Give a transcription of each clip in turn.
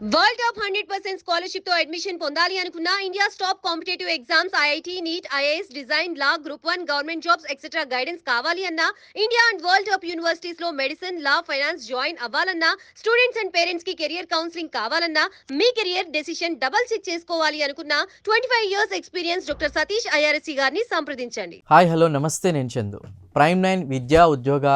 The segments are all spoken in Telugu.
వరల్డ్ టాప్ 100% స్కాలర్షిప్ తో అడ్మిషన్ పొందాలి అనుకున్న India's top competitive exams IIT NEET IAS design law group 1 government jobs etcetera guidance కావాలి అన్నా India and world top universities లో మెడిసిన్ లా ఫైనాన్స్ జాయిన్ అవ్వాలన్నా స్టూడెంట్స్ అండ్ పేరెంట్స్ కి కెరియర్ కౌన్సిలింగ్ కావాలన్నా మీ కెరియర్ డెసిషన్ డబుల్ చెక్ చేసుకోవాలి అనుకున్న 25 years experience doctor Satish IRSC గారిని సంప్రదించండి. హాయ్ హలో నమస్తే, నేను చందు. ప్రైమ్ 9 విద్యా ఉద్యోగ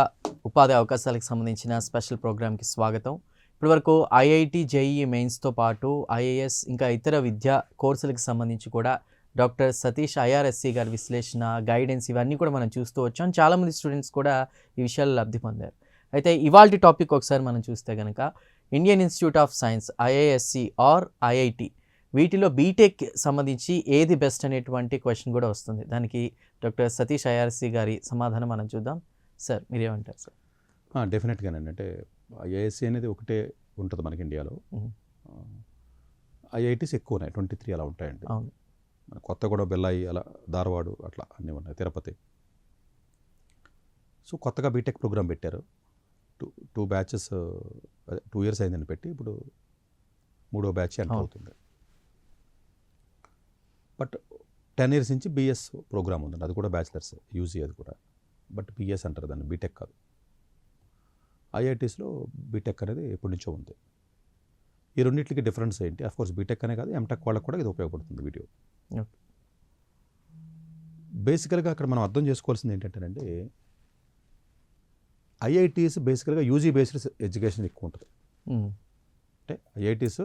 ఉపాధి అవకాశాలకు సంబంధించిన స్పెషల్ ప్రోగ్రామ్కి స్వాగతం. ఇప్పటివరకు ఐఐటి జేఈఈ మెయిన్స్తో పాటు ఐఏఎస్ ఇంకా ఇతర విద్యా కోర్సులకు సంబంధించి కూడా డాక్టర్ సతీష్ ఐఆర్ఎస్సి గారి విశ్లేషణ, గైడెన్స్ ఇవన్నీ కూడా మనం చూస్తూ వచ్చాం. చాలామంది స్టూడెంట్స్ కూడా ఈ విషయాలు లబ్ధి పొందారు. అయితే ఇవాల్టి టాపిక్ ఒకసారి మనం చూస్తే కనుక Indian Institute of Science IISc or IIT వీటిలో బీటెక్ సంబంధించి ఏది బెస్ట్ అనేటువంటి క్వశ్చన్ కూడా వస్తుంది. దానికి డాక్టర్ సతీష్ ఐఆర్ఎస్సి గారి సమాధానం మనం చూద్దాం. సార్ మీరేమంటారు సార్? డెఫినెట్గానండి. అంటే ఐఐఎస్సి అనేది ఒకటే ఉంటుంది మనకి ఇండియాలో. ఐఐటీస్ ఎక్కువ ఉన్నాయి, 23 అలా ఉంటాయండి. కొత్తగూడెం, బెల్లాయి, అలా ధారవాడ అట్లా అన్నీ ఉన్నాయి, తిరుపతి. సో కొత్తగా బీటెక్ ప్రోగ్రామ్ పెట్టారు. టూ బ్యాచెస్, 2 years అయిందని పెట్టి ఇప్పుడు 3వ బ్యాచ్ ఎంటర్ అవుతుంది. బట్ 10 years నుంచి బిఎస్ ప్రోగ్రామ్ ఉందండి, అది కూడా బ్యాచిలర్స్ యూజీ, అది కూడా. బట్ బిఎస్ అంటారు దాన్ని, బీటెక్ కాదు. ఐఐటీస్లో బీటెక్ అనేది ఎప్పటి నుంచో ఉంది. ఈ రెండింటికి డిఫరెన్స్ ఏంటి? అఫ్కోర్స్ బీటెక్ అనే కాదు, ఎంటెక్ వాళ్ళకి కూడా ఇది ఉపయోగపడుతుంది వీడియో. బేసికల్గా అక్కడ మనం అర్థం చేసుకోవాల్సింది ఏంటంటేనండి, ఐఐటీస్ బేసికల్గా యూజీ బేస్డ్ ఎడ్యుకేషన్ ఎక్కువ ఉంటుంది. అంటే ఐఐటీస్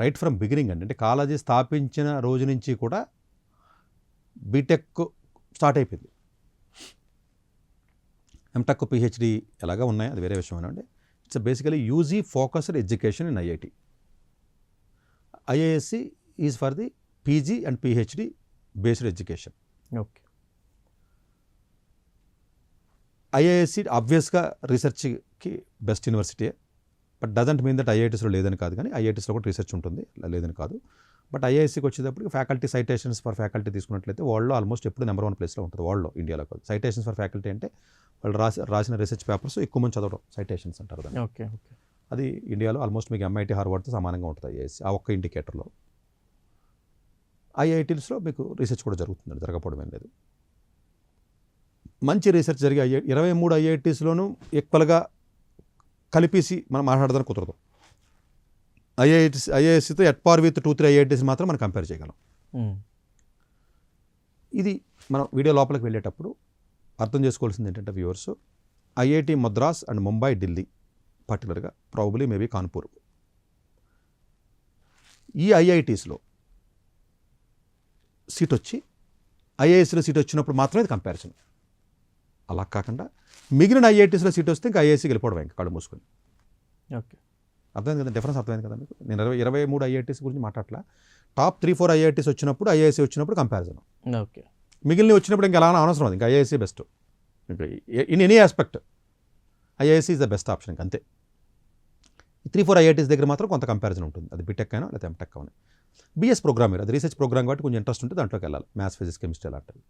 రైట్ ఫ్రమ్ బిగినింగ్ అండి, అంటే కాలేజీ స్థాపించిన రోజు నుంచి కూడా బీటెక్ స్టార్ట్ అయిపోయింది. ఎంటెక్, పిహెచ్డి ఎలాగా ఉన్నాయి, అది వేరే విషయం అండి. It's basically UG focused education in IIT. IISc is for the PG and PhD based education. Okay. IISc ఆబ్వియస్గా రీసెర్చ్కి best university, but doesn't mean that ఐఐటీస్లో లేదని కాదు, కానీ ఐఐటీస్లో కూడా రీసెర్చ్ ఉంటుంది, లేదని కాదు. బట్ ఐఐఎస్సికి వచ్చేటప్పటికి ఫ్యాకల్టీ సైటేషన్స్ ఫర్ ఫ్యాకల్టీ తీసుకున్నట్లయితే వరల్డ్లో ఆల్మోస్ట్ ఎప్పుడు నెంబర్ 1 ప్లేస్లో ఉంటుంది, వరల్డ్లో, ఇండియాలో కాదు. సైటేషన్స్ ఫర్ ఫ్యాకల్టీ అంటే వాళ్ళు రాసిన రీసెర్చ్ పేపర్స్ ఎక్కువ మంది చదవడం, సైటేషన్స్ అంటారు దాన్ని. Okay okay. అది ఇండియాలో ఆల్మోస్ట్ మీకు ఎంఐటి, హార్వర్డ్తో సమానంగా ఉంటుంది ఐఐఎస్సి, ఆ ఒక్క ఇండికేటర్లో. ఐఐటీస్లో మీకు రీసెర్చ్ కూడా జరుగుతుంది, జరగకపోవడం ఏం లేదు. మంచి రీసెర్చ్ జరిగే 23 ఐఐటీస్లోనూ ఈక్వల్గా కలిపేసి మనం మాట్లాడదానికి కుదరదు. ఐఐఎస్సితో ఎట్ పార్ విత్ 2-3 ఐఐటీస్ మాత్రం మనం కంపేర్ చేయగలం. ఇది మనం వీడియో లోపలికి వెళ్ళేటప్పుడు అర్థం చేసుకోవాల్సింది ఏంటంటే viewers, IIT Madras and Mumbai, Delhi పర్టికులర్గా, ప్రాబబ్లీ మేబీ కాన్పూర్, ఈ ఐఐటీస్లో సీట్ వచ్చి ఐఐఎస్సిలో సీట్ వచ్చినప్పుడు మాత్రమే ఇది కంపారిజన్. అలా కాకుండా మిగిలిన ఐఐటీస్లో సీట్ వస్తే ఇంకా ఐఐఎస్సికి వెళ్ళిపోవడం, ఇంకా కళ్ళు మూసుకొని. ఓకే, అర్థమైంది కదా, డిఫరెన్స్ అర్థమైంది కదా మీకు. నేను 23 ఐఐటీస్ గురించి మాట్లాడలా. టాప్ 3-4 ఐఐటీస్ వచ్చినప్పుడు, ఐఐఎస్సి వచ్చినప్పుడు కంపారిజన్. ఓకే. మిగిలిన వచ్చినప్పుడు ఇంకా ఎలా అనవసరం, అది ఇంకా ఐఐఎస్సి బెస్ట్. ఇంకా in any aspect IISc is the best option, ఇంకా అంతే. 3-4 ఐఐటీస్ దగ్గర మాత్రం కొంత కంపారిజన్ ఉంటుంది, అది బీటెక్ అయినా లేదా ఎంటెక్ అయినా. బిఎస్ ప్రోగ్రామ్, అది రీసెర్చ్ ప్రోగ్రామ్ కాబట్టి కొంచెం ఇంట్రెస్ట్ ఉంటే దాంట్లోకి వెళ్ళాలి, మ్యాథ్స్, ఫిజిక్స్, కెమిస్ట్రీ అలాంటివి.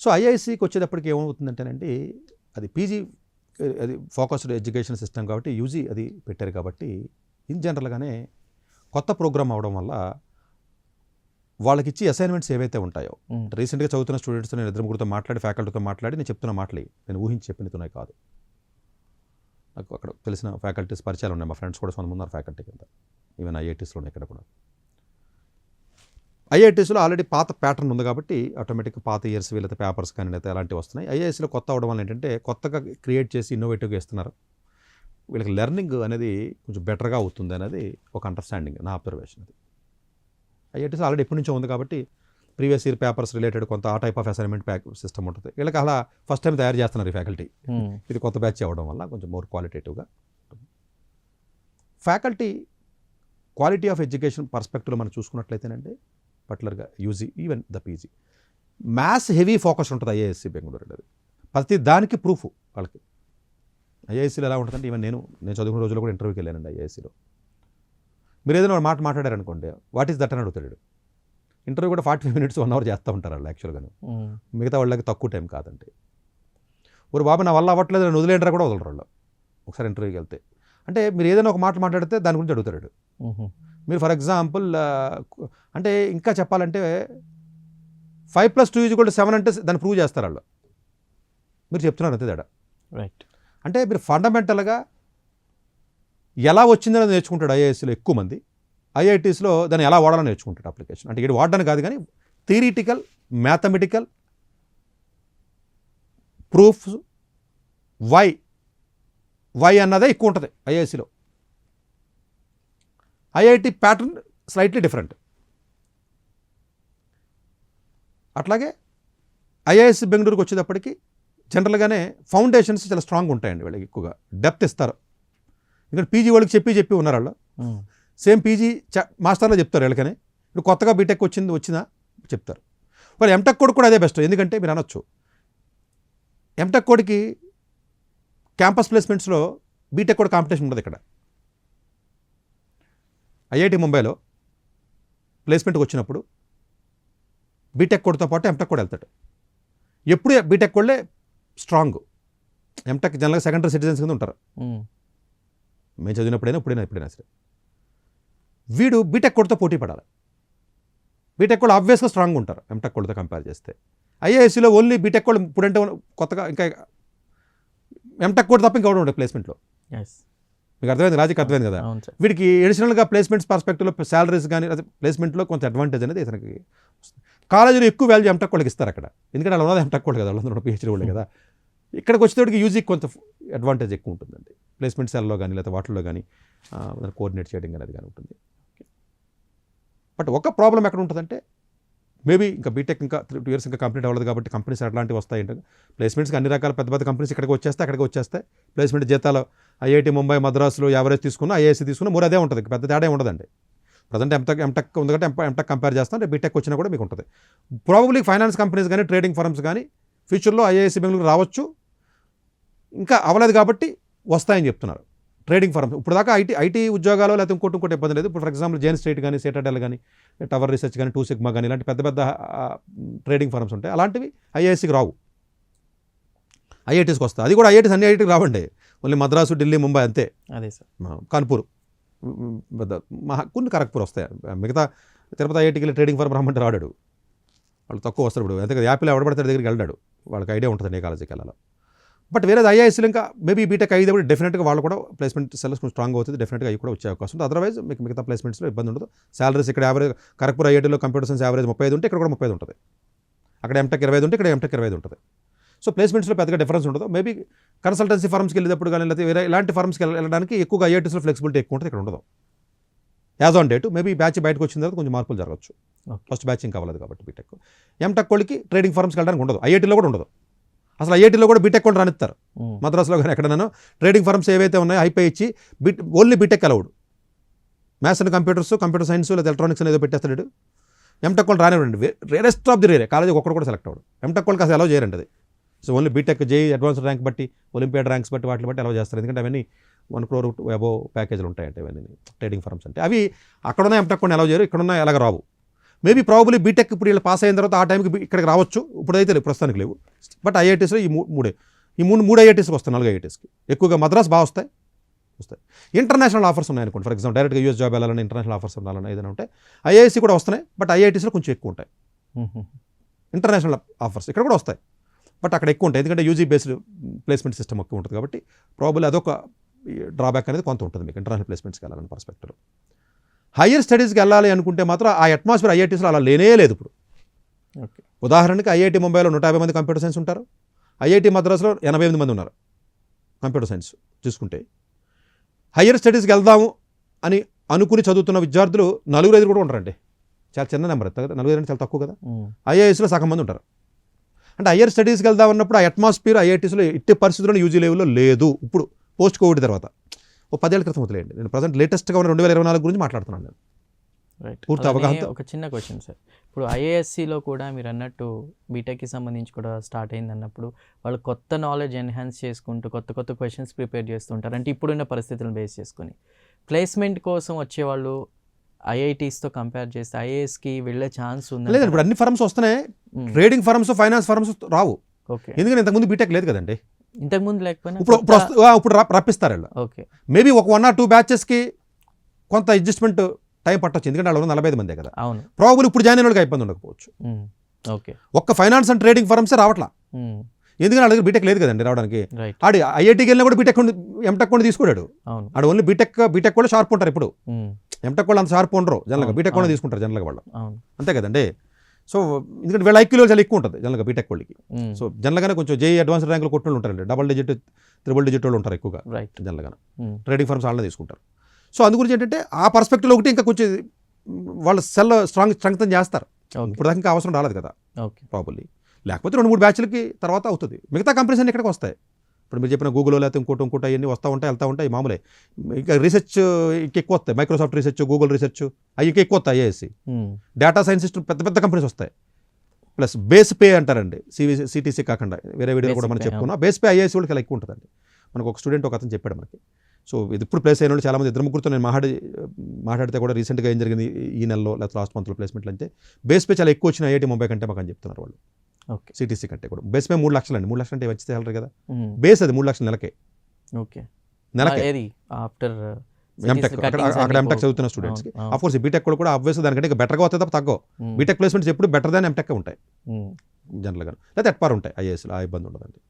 సో ఐఐఎస్సికి వచ్చేటప్పటికి ఏమవుతుందంటేనండి, అది పీజీ, అది ఫోకస్డ్ ఎడ్యుకేషన్ సిస్టమ్ కాబట్టి యూజీ అది పెట్టారు కాబట్టి ఇన్ జనరల్గానే కొత్త ప్రోగ్రామ్ అవడం వల్ల వాళ్ళకి ఇచ్చి అసైన్మెంట్స్ ఏవైతే ఉంటాయో, రీసెంట్గా చదువుతున్న స్టూడెంట్స్ నేను 2-3 మాట్లాడి, ఫ్యాకల్టీతో మాట్లాడి నేను చెప్తున్న మాటలు నేను ఊహించి చెప్పినతున్నాయి కాదు. నాకు అక్కడ తెలిసిన ఫ్యాకల్టీస్ పరిచయాలు ఉన్నాయి, మా ఫ్రెండ్స్ కూడా కొంతమంది ఉన్నారు ఫ్యాకల్టీ కింద, ఈవెన్ ఐఐటీస్లోనే. ఇక్కడ కూడా ఐఐటీస్లో ఆల్రెడీ పాత ప్యాటర్న్ ఉంది కాబట్టి ఆటోమేటిక్గా పాత ఇయర్స్ వీళ్ళతో పేపర్స్ కానీ లేదా అలాంటివి వస్తున్నాయి. ఐఐఎస్సిలో కొత్త అవడం వల్ల ఏంటంటే కొత్తగా క్రియేట్ చేసి ఇన్నోవేటివ్గా ఇస్తున్నారు, వీళ్ళకి లెర్నింగ్ అనేది కొంచెం బెటర్గా అవుతుంది అనేది ఒక అండర్స్టాండింగ్, నా అబ్జర్వేషన్. అది ఐఐటీస్ ఆల్రెడీ ఎప్పటి నుంచో ఉంది కాబట్టి ప్రీవియస్ ఇయర్ పేపర్స్ రిలేటెడ్ కొంత ఆ టైప్ ఆఫ్ అసైన్మెంట్ సిస్టమ్ ఉంటుంది. వీళ్ళకి అలా ఫస్ట్ టైం తయారు చేస్తున్నారు ఈ ఫ్యాకల్టీ, ఇది కొత్త బ్యాచ్ అవ్వడం వల్ల కొంచెం మోర్ క్వాలిటేటివ్గా. ఫ్యాకల్టీ క్వాలిటీ ఆఫ్ ఎడ్యుకేషన్ పర్స్పెక్టివ్లో మనం చూసుకున్నట్లయితేనండి, పర్టికులర్గా UG, even the PG, maths heavy focus ఉంటుంది ఐఐఎస్సి బెంగళూరు. అది ప్రతి దానికి ప్రూఫ్ వాళ్ళకి. ఐఐఎస్సిలో ఎలా ఉంటుందంటే, ఈవెన్ నేను చదువుకున్న రోజుల్లో కూడా ఇంటర్వ్యూకి వెళ్ళానండి ఐఐఎస్సిలో. మీరు ఏదైనా మాట మాట్లాడారనుకోండి, వాట్ ఈస్ దట్ అని అడుగుతాడు. ఇంటర్వ్యూ కూడా 45 minutes 1 hour చేస్తూ ఉంటారు వాళ్ళు యాక్చువల్గాను, మిగతా వాళ్ళకి తక్కువ టైం కాదండి. ఒక బాబు నా వల్ల అవ్వట్లేదు, నేను వదిలేంటారా కూడా వదలరు వాళ్ళు ఒకసారి ఇంటర్వ్యూకి వెళ్తే. అంటే మీరు ఏదైనా ఒక మాట మాట్లాడితే దాని గురించి అడుగుతాడు. మీరు ఫర్ ఎగ్జాంపుల్ అంటే ఇంకా చెప్పాలంటే 5+2 = 7 అంటే దాన్ని ప్రూవ్ చేస్తారు వాళ్ళు. మీరు చెప్తున్నారు అంతే తేడా. రైట్. అంటే మీరు ఫండమెంటల్గా ఎలా వచ్చిందని నేర్చుకుంటాడు ఐఏఎస్లో ఎక్కువ మంది. ఐఐటీస్లో దాన్ని ఎలా వాడాలని నేర్చుకుంటాడు అప్లికేషన్. అంటే ఇది వాడడానికి కాదు కానీ థియరిటికల్, మ్యాథమెటికల్ ప్రూఫ్స్ వై అన్నదే ఎక్కువ ఉంటుంది ఐఐఎస్సిలో. IIT pattern slightly different. అట్లాగే ఐఐఎస్ బెంగళూరుకి వచ్చేటప్పటికి జనరల్గానే ఫౌండేషన్స్ చాలా స్ట్రాంగ్ ఉంటాయండి. వాళ్ళకి ఎక్కువగా డెప్త్ ఇస్తారు. ఎందుకంటే పీజీ వాళ్ళకి చెప్పి ఉన్నారు వాళ్ళు. సేమ్ పీజీ మాస్టర్లో చెప్తారు వీళ్ళకనే. ఇప్పుడు కొత్తగా బీటెక్ వచ్చినా చెప్తారు. వాళ్ళు ఎంటెక్ కోడ్ కూడా అదే బెస్ట్. ఎందుకంటే మీరు అనొచ్చు ఎంటెక్ కోడ్కి క్యాంపస్ ప్లేస్మెంట్స్లో బీటెక్ కోడ్ కాంపిటీషన్ ఉండదు. ఇక్కడ ఐఐటి ముంబైలో ప్లేస్మెంట్కి వచ్చినప్పుడు బీటెక్ కోడ్తో పాటు ఎంటెక్ కోడ్ వెళ్తాడు. ఎప్పుడు బీటెక్ కోడ్లే స్ట్రాంగ్. ఎంటెక్ జనరల్గా సెకండరీ సిటిజన్స్ కింద ఉంటారు. మేము చదివినప్పుడైనా ఎప్పుడైనా సరే వీడు బీటెక్ కోడ్తో పోటీ పడాలి. బీటెక్ కోడ్ ఆబ్వియస్గా స్ట్రాంగ్ ఉంటారు ఎంటెక్ కోడ్తో కంపేర్ చేస్తే. ఐఏఎస్సీలో ఓన్లీ బీటెక్ కోడ్ ఇప్పుడంటే కొత్తగా ఇంకా ఎంటెక్ కోడ్ తప్ప ఇంకా ఉండదు ప్లేస్మెంట్లో. మీకు అర్థమైంది, లాజిక్ అర్థమైంది కదా. వీడికి ఎడిషనల్గా ప్లేస్మెంట్స్ పర్స్పెక్టివ్లో శాలరీస్ కానీ ప్లేస్మెంట్లో కొంత అడ్వాంటేజ్ అనేది ఇతనికి వస్తుంది. కాలేజీలో ఎక్కువ వాల్యూ ఎంటెక్ కోడ్కి ఇస్తారు అక్కడ. ఎందుకంటే అలా ఉన్నది ఎంటెక్ కోడ్ కదా, వాళ్ళందరూ పిహెచ్డీ వాళ్ళే కదా. ఇక్కడికి వచ్చేటప్పటికి యూజీకి కొంత అడ్వాంటేజ్ ఎక్కువ ఉంటుందండి. ప్లేస్మెంట్ సెల్లో కానీ లేకపోతే వాటిల్లో కానీ కోఆర్డినేట్ చేయడం కానీ అది కానీ ఉంటుంది. బట్ ఒక ప్రాబ్లం ఎక్కడ ఉంటుందంటే మేబీ ఇంకా బీటెక్ ఇంకా 2 years ఇంకా కంప్లీట్ అవ్వలేదు కాబట్టి కంపెనీస్ అట్లాంటివి వస్తాయి. ప్లేస్మెంట్స్కి అన్ని రకాల పెద్ద కంపెనీస్ అక్కడికి వచ్చేస్తాయి. ప్లేస్మెంట్ జీతాలు ఐఐటి ముంబై, మద్రాసులో యావరేజ్ తీసుకున్నా, ఐఐఎస్సీ తీసుకున్నా మూడు అదే ఉంటుంది. పెద్ద తేడా ఉండదండి. ప్రజెంట్ ఎంటెక్ ఉంది కాబట్టి ఎంటెక్ కంపేర్ చేస్తాం. బీటెక్ వచ్చినా కూడా మీకు ఉంటుంది. ప్రాబబ్లీ ఫైనాన్స్ కంపెనీస్ కానీ ట్రేడింగ్ ఫర్మ్స్ కానీ ఫ్యూచర్లో ఐఐఎస్సీ బెంగళూరు రావచ్చు. ఇంకా అవ్వలేదు కాబట్టి వస్తాయని చెప్తున్నారు ట్రేడింగ్ ఫర్మ్స్. ఇప్పుడు దాకా ఐటీ ఉద్యోగాలు లేకపోతే ఇంకోటి ఇబ్బంది లేదు. ఇప్పుడు ఫర్ ఎగ్జాంపుల్ జేన్ స్ట్రీట్ కానీ, సిటాడెల్ కానీ, టవర్ రీసెర్చ్ కానీ, 2 Sigma కానీ ఇలాంటి పెద్ద ట్రేడింగ్ ఫర్మ్స్ ఉంటాయి. అలాంటివి ఐఐఎస్సీకి రావు, ఐఐటీస్కి వస్తాయి. అది కూడా ఐఐటీస్ అన్ని ఐఐటీకి రావండి. ఓన్లీ మద్రాసు, ఢిల్లీ, ముంబై అంతే. అదే సార్. కాన్పూర్, కొన్ని ఖరగ్పూర్ వస్తాయి. మిగతా తిరుపతి ఐఐటీకి వెళ్ళి ట్రేడింగ్ ఫర్మ్ రమ్మంటే రాడాడు, వాళ్ళు తక్కువ వస్తారు. ఇప్పుడు అంతే కదా, యాపిల్ ఎవడబడితే దగ్గరికి వెళ్ళాడు, వాళ్ళకి ఐడియా ఉంటుంది ఏ కాలేజీకి వెళ్ళాలో. బట్ వేరే ఐఐఎస్సీలు ఇంకా మేబీ బీటెక్ అయితే కూడా డెఫినెట్గా వాళ్ళు కూడా ప్లేస్మెంట్ సెల్స్ కొంచెం స్ట్రాంగ్ అవుతుంది. డెఫినెట్గా అవి కూడా వచ్చే అవకాశం ఉంది. అదర్వైజ్ మీకు మిగతా ప్లేస్మెంట్స్లో ఇబ్బంది ఉండదు. సాలరీస్ ఇక్కడ యావరేజ్ ఖరగ్పూర్ ఐఐటీలో కంప్యూటర్ సైన్స్ యావరేజ్ 35 ఉంటే ఇక్కడ కూడా 35 ఉంటుంది. అక్కడ ఎంటెక్ 25 ఉంటే ఇక్కడ ఎంటెక్ 25 ఉంటుంది. సో ప్లేస్మెంట్స్లో పెద్దగా డిఫరెన్స్ ఉండదు. మేబీ కన్సల్టెన్సీ ఫర్మ్స్కి వెళ్ళేటప్పుడు కానీ లేకపోతే వేరే ఇలాంటి ఫర్మ్స్కి వెళ్ళడానికి ఎక్కువగా ఐఐటీస్లో ఫ్లెక్సిబిలిటీ ఎక్కువ ఉంటుంది, ఇక్కడ ఉండదు. As on date maybe batch బయటకు వచ్చిన తర్వాత కొంచెం మార్పులు జరగచ్చు. ఫస్ట్ బ్యాచ్ ఇంకా అవ్వలేదు కాబట్టి బీటెక్. ఎంటెక్ వాళ్ళకి ట్రేడింగ్ ఫర్మ్స్కి వెళ్ళడానికి ఉండదు, ఐఐటీలో కూడా ఉండదు. అసలు ఐఐటీలో కూడా బీటెక్ వాళ్ళు రానిస్తారు. మద్రాసులో కానీ ఎక్కడైనా ట్రేడింగ్ ఫర్మ్స్ ఏవైతే ఉన్నాయో హైపై ఇచ్చి only BTech allowed. Maths and computer science లేదా ఎలక్ట్రానిక్స్ అనేది పెట్టేస్తాడు. ఎంటెక్ వాళ్ళు రానివ్వండి, రేరెస్ట్ ఆఫ్ ది రేరే. కాలేజీకి ఒక్కడు కూడా సెలెక్ట్ అవ్వడు. ఎంటెక్ వాళ్ళకి అసలు అలౌ చేయరండి అది. So only BTech, JEE advanced rank బట్టి, ఒలింపియాడ్ ర్యాంక్స్ బట్టి వాటిని బట్టి అలౌ చేస్తారు. ఎందుకంటే అవన్నీ 1 crore అబోవ్ ప్యాకేజీలు ఉంటాయంటే ఇవన్నీ ట్రేడింగ్ ఫర్మ్స్ అంటే. అవి అక్కడున్న ఎంటెక్ కొన్ని అలౌ చేయరు, ఇక్కడున్న ఎలాగ రావు. మేబీ ప్రాబబ్లీ బీటెక్ ఇప్పుడు వీళ్ళు పాస్ అయిన తర్వాత ఆ టైంకి ఇక్కడికి రావచ్చు. ఇప్పుడైతే ప్రస్తుతానికి లేవు. బట్ ఐఐటీస్లో ఈ మూడు ఐఐటీస్కి వస్తాయి, 4 ఐఐటీస్కి. ఎక్కువగా మద్రాస్ బాగా వస్తాయి. ఇంటర్నేషనల్ ఆఫర్స్ ఉన్నాయనుకోండి, ఫర్ ఎగ్జాంపుల్ డైరెక్ట్గా యూఎస్ జాబ్ వెళ్ళాలని ఇంటర్నేషనల్ ఆఫర్స్ ఉండాలని ఏదైనా ఉంటే ఐఐఎస్సీ కూడా వస్తున్నాయి. బట్ ఐఐటీస్లో కొంచెం ఎక్కువ ఉంటాయి ఇంటర్నేషనల్ ఆఫర్స్. ఇక్కడ కూడా వస్తాయి, బట్ అక్కడ ఎక్కువ ఉంటాయి. ఎందుకంటే యూజీ బేస్డ్ ప్లేస్మెంట్ సిస్టమ్ ఎక్కువ ఉంటుంది కాబట్టి ప్రాబబ్లీ అదొక డ్రాబ్యాక్ అనేది కొంత ఉంటుంది మీకు ఇంటర్నేషనల్ ప్లేస్మెంట్స్కి వెళ్ళాలని పర్స్పెక్టివ్. హయ్యర్ స్టడీస్కి వెళ్ళాలి అనుకుంటే మాత్రం ఆ అట్మాస్ఫియర్ ఐఐటీస్లో అలా లేనే లేదు ఇప్పుడు. ఉదాహరణకి ఐఐటి ముంబైలో 150 మంది కంప్యూటర్ సైన్స్ ఉంటారు. ఐఐటి మద్రాసులో 88 మంది ఉన్నారు కంప్యూటర్ సైన్స్ చూసుకుంటే. హయ్యర్ స్టడీస్కి వెళ్దాము అని అనుకుని చదువుతున్న విద్యార్థులు 4-5 కూడా ఉంటారండి. చాలా చిన్న నెంబర్, 4 అంటే చాలా తక్కువ కదా. ఐఐఎస్లో సగం మంది ఉంటారు. అంటే హయ్యర్ స్టడీస్కి వెళ్దాం అన్నప్పుడు ఆ అట్మాస్ఫియర్ ఐఐటీస్లో ఎట్టి పరిస్థితుల్లో యూజీ లెవెల్లో లేదు. ఇప్పుడు పోస్ట్ కోవిడ్ తర్వాత 10 ఏళ్ల క్రితం వదిలేయండి. నేను ప్రజెంట్ లేటెస్ట్గా ఉన్న 2024 గురించి మాట్లాడుతున్నాను నేను. రైట్. పూర్తి అవగాహన. ఒక చిన్న క్వశ్చన్ సార్, ఇప్పుడు ఐఏఎస్సిలో కూడా మీరు అన్నట్టు బీటెక్కి సంబంధించి కూడా స్టార్ట్ అయింది అన్నప్పుడు వాళ్ళు కొత్త నాలెడ్జ్ ఎన్హాన్స్ చేసుకుంటూ కొత్త క్వశ్చన్స్ ప్రిపేర్ చేస్తుంటారు. అంటే ఇప్పుడున్న పరిస్థితులను బేస్ చేసుకొని ప్లేస్మెంట్ కోసం వచ్చేవాళ్ళు ఐఐటీస్తో కంపేర్ చేస్తే ఐఏఎస్కి వెళ్ళే ఛాన్స్ ఉంది. లేదండి, ఇప్పుడు అన్ని ఫర్మ్స్ వస్తున్నాయి. ట్రేడింగ్ ఫర్మ్స్, ఫైనాన్స్ ఫర్మ్స్ రావు. ఓకే. ఎందుకంటే ఇంతకుముందు బీటెక్ లేదు కదండి. ఇంతకుముందు లేకపోయినా ఇప్పుడు రప్పిస్తారు వీళ్ళు. ఓకే. మేబీ ఒక 1 or 2 బ్యాచెస్కి కొంత అడ్జస్ట్మెంట్ టైం పట్టొచ్చు, ఎందుకంటే వాళ్ళు 45 మందే కదా. అవును. ప్రాబుల్ ఇప్పుడు జాయిన్ అయిన వాళ్ళకి ఇబ్బంది ఉండకపోవచ్చు. ఓకే. ఒక్క ఫైనాన్స్ అండ్ ట్రేడింగ్ ఫర్మ్సే రావట్లా, ఎందుకంటే వాళ్ళ దగ్గర బీటెక్ లేదు కదండి రావడానికి. ఆడు ఐఐటీకి వెళ్ళినా కూడా బీటెక్ ఎంటెక్ కూడా తీసుకున్నాడు. ఆడు ఓన్లీ బీటెక్ కూడా షార్ప్ ఉంటారు. ఇప్పుడు ఎంటెక్ వాళ్ళు అంత షార్ప్ ఉండరు జనరల్గా, బీటెక్ కూడా తీసుకుంటారు జనరల్గా వాళ్ళు, అంతే కదండి. సో ఎందుకంటే వీళ్ళ ఐక్యూలో చాలా ఎక్కువ ఉంటుంది జనరల్గా బీటెక్ వాళ్ళకి. సో జనరల్గానే కొంచెం జేఈ అడ్వాన్స్డ్ ర్యాంకులు కొట్టిన ఉంటారండి, డబుల్ డిజిట్ 3 డిజిట్ వాళ్ళు ఉంటారు ఎక్కువగా జనరల్గా. ట్రేడింగ్ ఫర్మ్స్ వాళ్ళనే తీసుకుంటారు. సో అందు గురించి ఏంటంటే ఆ పర్స్పెక్టివ్లో ఒకటి ఇంకా కొంచెం వాళ్ళ సెల్ స్ట్రెంగ్తన్ చేస్తారు. ఇప్పుడు దాకా ఇంకా అవసరం రాలేదు కదా ప్రాబబ్లీ, లేకపోతే 2-3 బ్యాచ్లకి తర్వాత అవుతుంది. మిగతా కంపెనీస్ అన్ని ఇక్కడికి వస్తాయి. ఇప్పుడు మీరు చెప్పిన గూగుల్ లేకపోతే ఇంకోటి అవన్నీ వస్తూ ఉంటాయి, వెళ్తూ ఉంటాయి మామూలే. ఇంకా రీసెర్చ్ ఎక్కువ వస్తాయి, మైక్రోసాఫ్ట్ రీసెర్చ్, గూగుల్ రీసెర్చ్ అవి ఇంకా ఎక్కువ వస్తాయి. ఐఏఎస్సి డేటా సైన్స్ పెద్ద పెద్ద కంపెనీస్ వస్తాయి. ప్లస్ బేస్ పే అంటారండి, సిటీసీ కాకుండా వేరే వీడియోలో కూడా మనం చెప్పుకున్నాం. బేస్ పే ఐఏఎస్సి వాళ్ళకి ఎక్కువ ఉంటుందండి. మనకు ఒక స్టూడెంట్ ఒక అతను చెప్పాడు మనకి. సో ఇది ఇప్పుడు ప్లేస్ అయిన వాళ్ళు చాలామంది 2-3తో నేను మాట్లాడితే కూడా రీసెంట్గా ఏం జరిగింది ఈ నెలలో లేకపోతే లాస్ట్ మంత్లో ప్లేస్మెంట్లు అంటే బేస్ పే చాలా ఎక్కువ వచ్చిన ఐఐటీ ముంబై కంటే మాకు అని చెప్తున్నారు వాళ్ళు. సిటీసీ కంటే కూడా బేస్ పే 3 లక్షలు అండి. 3 లక్షలు అంటే వచ్చి సాలరీ కదా, బేస్ అది 3 లక్షలు నెలకే. ఆఫ్టర్ అక్కడ ఎంటెక్ చదువుతున్న స్టూడెంట్స్కి. ఆఫ్ కోర్స్ బీటెక్ కూడా ఆబ్వియస్ దానికంటే ఇంకా బెటర్గా వస్తే తప్ప తగ్గవు. బీటెక్ ప్లేస్మెంట్స్ ఎప్పుడు బెటర్ దాన్ ఎంటెక్ ఉంటాయి జనరల్గా, లేకపోతే ఎట్పార్ ఉంటాయి ఐఏఎస్లో. ఆ ఇబ్బంది ఉండదండి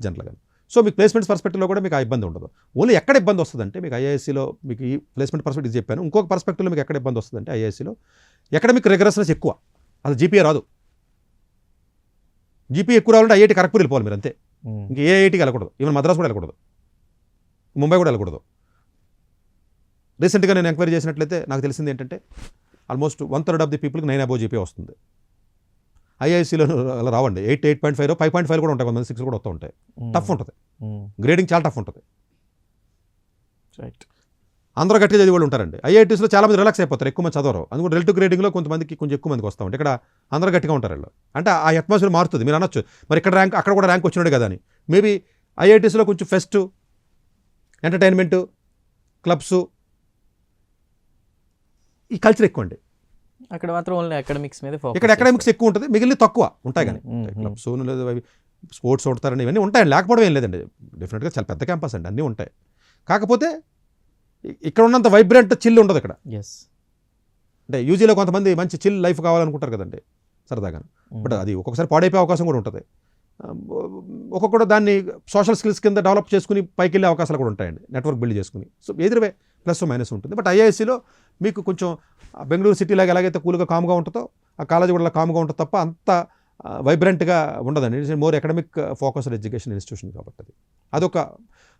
జనరల్గా. సో మీకు ప్లేస్మెంట్స్ పర్స్పెక్టివ్లో కూడా మీకు ఆ ఇబ్బంది ఉండదు. ఓన్లీ ఎక్కడ ఇబ్బంది వస్తుందంటే మీకు ఐఏఎస్సీలో మీకు ఈ ప్లేస్మెంట్ పర్స్పెక్టివ్ చెప్పాను. ఇంకొక పర్స్పెక్టివ్లో మీకు ఎక్కడ ఇబ్బంది వస్తుందంటే ఐఏఎస్సీలో ఎకడమిక్ రిగరస్నెస్ ఎక్కువ, అసలు జీపీఏ రాదు. జీపీ ఎక్కువ రావాలంటే ఐఐటీ ఖరగ్పూర్ వెళ్ళిపోవాలి మీరు, అంతే. ఇంకా ఏ ఐఐటీకి వెళ్ళకూడదు, ఈవెన్ మద్రాస్ కూడా వెళ్ళకూడదు, ముంబై కూడా వెళ్ళకూడదు. రీసెంట్గా నేను ఎంక్వైరీ చేసినట్లయితే నాకు తెలిసింది ఏంటంటే ఆల్మోస్ట్ 1/3 ఆఫ్ ది పీపుల్కి 9 above జీపీ వస్తుంది. ఐఐఎస్సీలో అలా రావండి. 8, 8.5, 5.5 కూడా ఉంటాయి, కొంతమంది 6 కూడా వస్తూ ఉంటాయి. టఫ్ ఉంటుంది, గ్రేడింగ్ చాలా టఫ్ ఉంటుంది. అందరూ గట్టిగా చదివి వాళ్ళు ఉంటారండి. ఐఐటీస్లో చాలామంది రిలాక్స్ అయిపోతారు, ఎక్కువ మంది చదవరు. అందుకని రిలేటివ్ గ్రేడింగ్లో కొంతమందికి కొంచెం ఎక్కువ మందికి వస్తూ ఉంటాయి. ఇక్కడ అందరూ గట్టిగా ఉంటారు వాళ్ళు, అంటే ఆ అట్మాస్ఫియర్ మారుతుంది. మీరు అనొచ్చు మరి ఇక్కడ ర్యాంక్ అక్కడ కూడా ర్యాంక్ వచ్చినాడు కదా అని. మేబీ ఐఐటీస్లో కొంచెం ఫెస్ట్, ఎంటర్టైన్మెంట్, క్లబ్స్, ఈ కల్చర్ ఎక్కువ అండి. అక్కడ మాత్రం ఓన్లీ అకాడమిక్స్ మీద ఫోకస్. ఇక్కడ అకాడమిక్స్ ఎక్కువ ఉంటుంది, మిగిలిన తక్కువ ఉంటాయి. కానీ క్లబ్స్ లేదు, అవి స్పోర్ట్స్ ఉంటారండి, ఇవన్నీ ఉంటాయండి, లేకపోవడం ఏం లేదండి. డెఫినెట్గా చాలా పెద్ద క్యాంపస్ అండి, అన్నీ ఉంటాయి. కాకపోతే ఇక్కడ ఉన్నంత వైబ్రెంట్ చిల్ ఉండదు ఇక్కడ. అంటే యూజీలో కొంతమంది మంచి చిల్ లైఫ్ కావాలనుకుంటారు కదండి సరదాగా, బట్ అది ఒక్కొక్కసారి పాడైపోయే అవకాశం కూడా ఉంటుంది. ఒక్కొక్కటి దాన్ని సోషల్ స్కిల్స్ కింద డెవలప్ చేసుకుని పైకి వెళ్ళే అవకాశాలు కూడా ఉంటాయండి, నెట్వర్క్ బిల్డ్ చేసుకుని. సో ఎదురువే ప్లస్ మైనస్ ఉంటుంది. బట్ ఐఐఎస్సీలో మీకు కొంచెం బెంగళూరు సిటీలాగా ఎలాగైతే కూల్గా కామ్గా ఉంటుందో ఆ కాలేజీ కూడా కామ్గా ఉంటుంది తప్ప అంత వైబ్రెంట్గా ఉండదండి. It's more academic focused education institution కాబట్టి అది అదొక